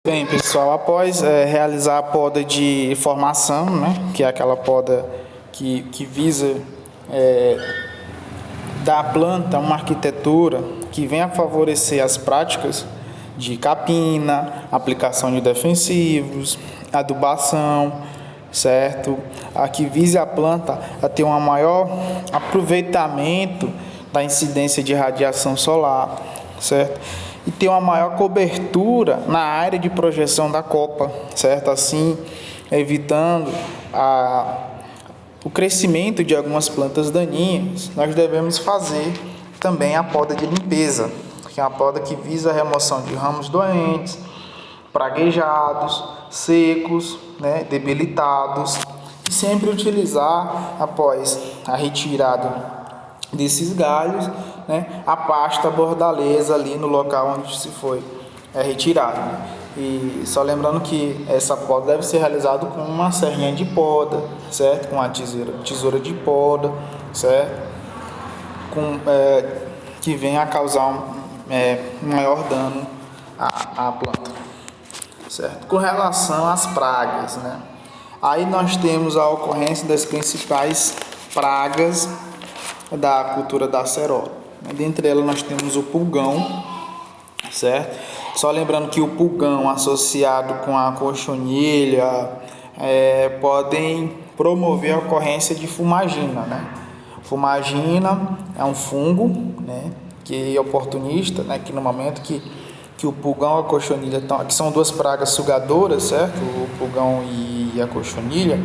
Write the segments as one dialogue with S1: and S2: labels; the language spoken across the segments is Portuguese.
S1: Bem, pessoal, após realizar a poda de formação, né, que é aquela poda que visa dar à planta uma arquitetura que venha a favorecer as práticas de capina, aplicação de defensivos, adubação, certo? A que vise a planta a ter um maior aproveitamento da incidência de radiação solar, certo? E ter uma maior cobertura na área de projeção da copa, certo? Assim, evitando o crescimento de algumas plantas daninhas, nós devemos fazer também a poda de limpeza, que é uma poda que visa a remoção de ramos doentes, praguejados, secos, né, debilitados, e sempre utilizar, após a retirada desses galhos, né, a pasta bordaleza ali no local onde se foi retirado. E só lembrando que essa poda deve ser realizada com uma serrinha de poda, certo? Com a tesoura de poda, certo? Que venha a causar um maior dano à planta, certo? Com relação às pragas, né? Aí nós temos a ocorrência das principais pragas da cultura da acerola. Dentre elas nós temos o pulgão, certo? Só lembrando que o pulgão associado com a cochonilha podem promover a ocorrência de fumagina, né? Fumagina é um fungo, né, que é oportunista, né, que no momento que o pulgão e a cochonilha que são duas pragas sugadoras, certo? O pulgão e a cochonilha,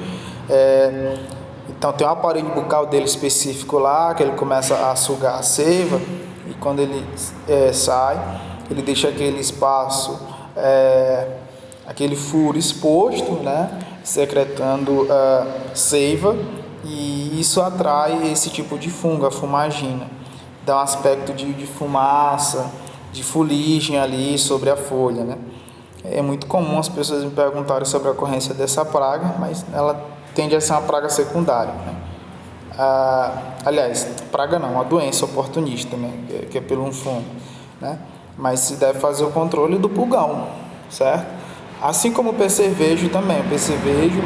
S1: então tem um aparelho bucal dele específico lá, que ele começa a sugar a seiva, e quando ele sai, ele deixa aquele espaço, aquele furo exposto, né, secretando seiva, e isso atrai esse tipo de fungo, a fumagina. Dá um aspecto de fumaça, de fuligem ali sobre a folha, né? É muito comum as pessoas me perguntarem sobre a ocorrência dessa praga, mas ela tende a ser uma praga secundária, né? Aliás, praga não, uma doença oportunista, né? Que é pelo um fungo, né? Mas se deve fazer o controle do pulgão, certo? Assim como o percevejo também. O percevejo,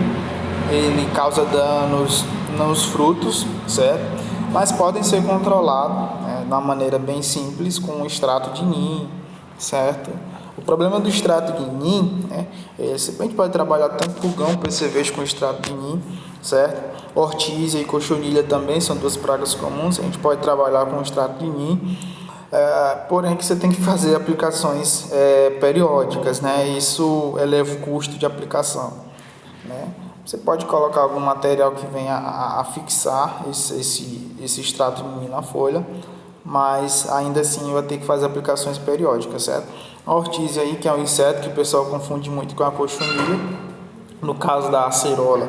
S1: ele causa danos nos frutos, certo? Mas podem ser controlados, né, de uma maneira bem simples com o extrato de ninho, certo? O problema do extrato de ninho, né, a gente pode trabalhar tanto pulgão, percevejo com extrato de ninho, certo? Ortízia e cochonilha também são duas pragas comuns, a gente pode trabalhar com extrato de ninho, porém que você tem que fazer aplicações periódicas, né? Isso eleva o custo de aplicação, né? Você pode colocar algum material que venha a fixar esse extrato de ninho na folha, mas ainda assim vai ter que fazer aplicações periódicas, certo? A ortízia aí, que é um inseto que o pessoal confunde muito com a cochonilha. No caso da acerola,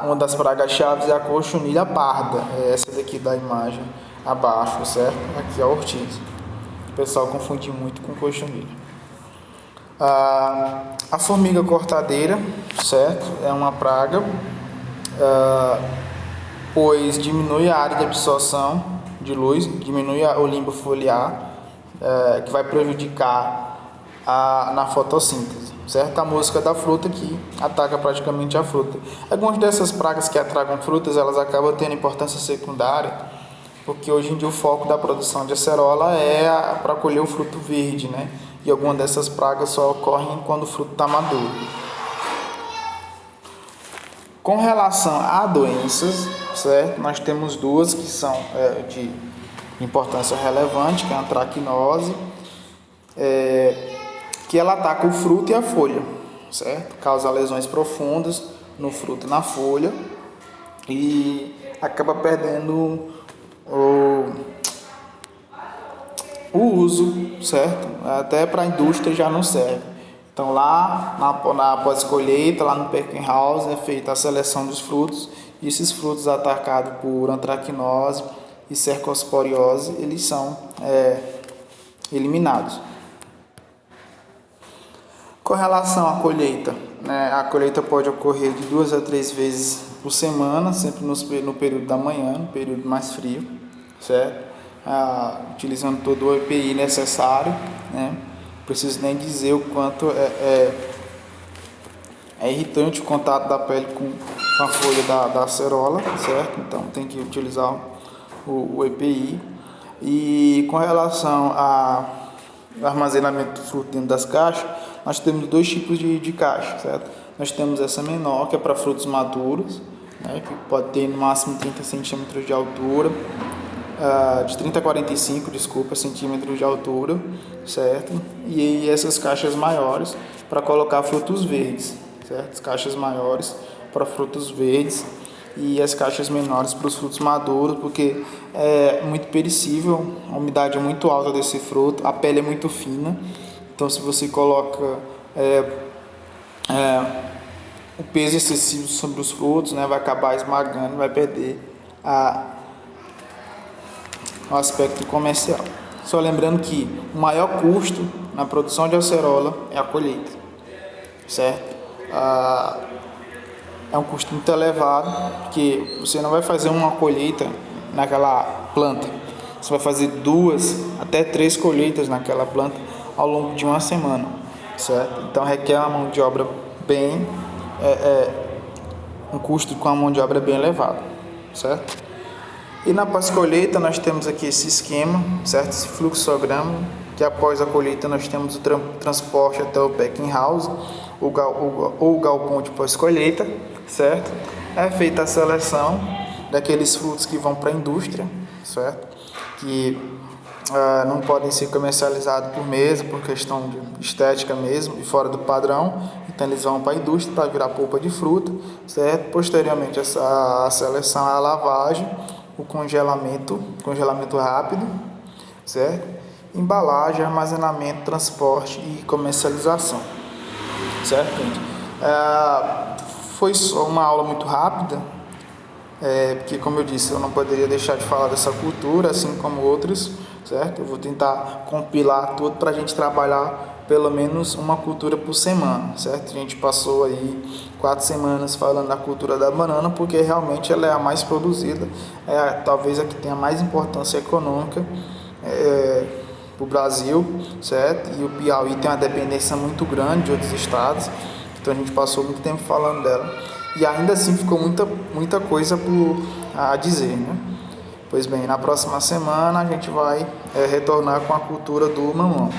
S1: uma das pragas-chave é a cochonilha parda, essa daqui da imagem abaixo, certo? Aqui é a ortízia. O pessoal confunde muito com cochonilha. A formiga cortadeira, certo? É uma praga, pois diminui a área de absorção de luz, diminui o limbo foliar, que vai prejudicar na fotossíntese, certo? A mosca da fruta, que ataca praticamente a fruta. Algumas dessas pragas que atragam frutas, elas acabam tendo importância secundária, porque hoje em dia o foco da produção de acerola é para colher o fruto verde, né? E algumas dessas pragas só ocorrem quando o fruto está maduro. Com relação a doenças, certo? Nós temos duas que são de importância relevante, que é a antracnose, que ela ataca o fruto e a folha, certo? Causa lesões profundas no fruto e na folha e acaba perdendo o uso, certo? Até para a indústria já não serve. Então lá na pós-colheita, lá no packing house, é feita a seleção dos frutos, e esses frutos atacados por antracnose e cercosporiose, eles são eliminados. Com relação à colheita, né, a colheita pode ocorrer de 2 a 3 vezes por semana, sempre no período da manhã, no período mais frio, certo? Utilizando todo o EPI necessário, né? preciso nem dizer o quanto é irritante o contato da pele com a folha da acerola, certo? Então tem que utilizar o EPI. E com relação ao armazenamento do fruto dentro das caixas, nós temos dois tipos de caixa, certo? Nós temos essa menor, que é para frutos maduros, né, que pode ter no máximo 30 centímetros de altura, de 30 a 45, desculpa, centímetros de altura, certo? E essas caixas maiores para colocar frutos verdes, certo? As caixas maiores para frutos verdes e as caixas menores para os frutos maduros, porque é muito perecível, a umidade é muito alta desse fruto, a pele é muito fina, então se você coloca o peso excessivo sobre os frutos, né, vai acabar esmagando, vai perder o aspecto comercial. Só lembrando que o maior custo na produção de acerola é a colheita, certo? É um custo muito elevado, porque você não vai fazer uma colheita naquela planta, você vai fazer 2 até 3 colheitas naquela planta ao longo de uma semana, certo? Então requer uma mão de obra bem, um custo com a mão de obra bem elevado, certo? E na pós-colheita nós temos aqui esse esquema, certo? Esse fluxograma, que após a colheita nós temos o transporte até o packing house, ou o galpão de pós-colheita, certo? É feita a seleção daqueles frutos que vão para a indústria, certo? Que não podem ser comercializados por mesa, por questão de estética mesmo, e fora do padrão. Então eles vão para a indústria para virar polpa de fruta, certo? Posteriormente a seleção, a lavagem, o congelamento rápido, certo? Embalagem, armazenamento, transporte e comercialização, certo, gente? Foi só uma aula muito rápida, porque, como eu disse, eu não poderia deixar de falar dessa cultura, assim como outros, certo? Eu vou tentar compilar tudo para a gente trabalhar pelo menos uma cultura por semana, certo? A gente passou aí 4 semanas falando da cultura da banana, porque realmente ela é a mais produzida, talvez a que tenha mais importância econômica para o Brasil, certo? E o Piauí tem uma dependência muito grande de outros estados, então a gente passou muito tempo falando dela, e ainda assim ficou muita coisa a dizer, né? Pois bem, na próxima semana a gente vai retornar com a cultura do mamão.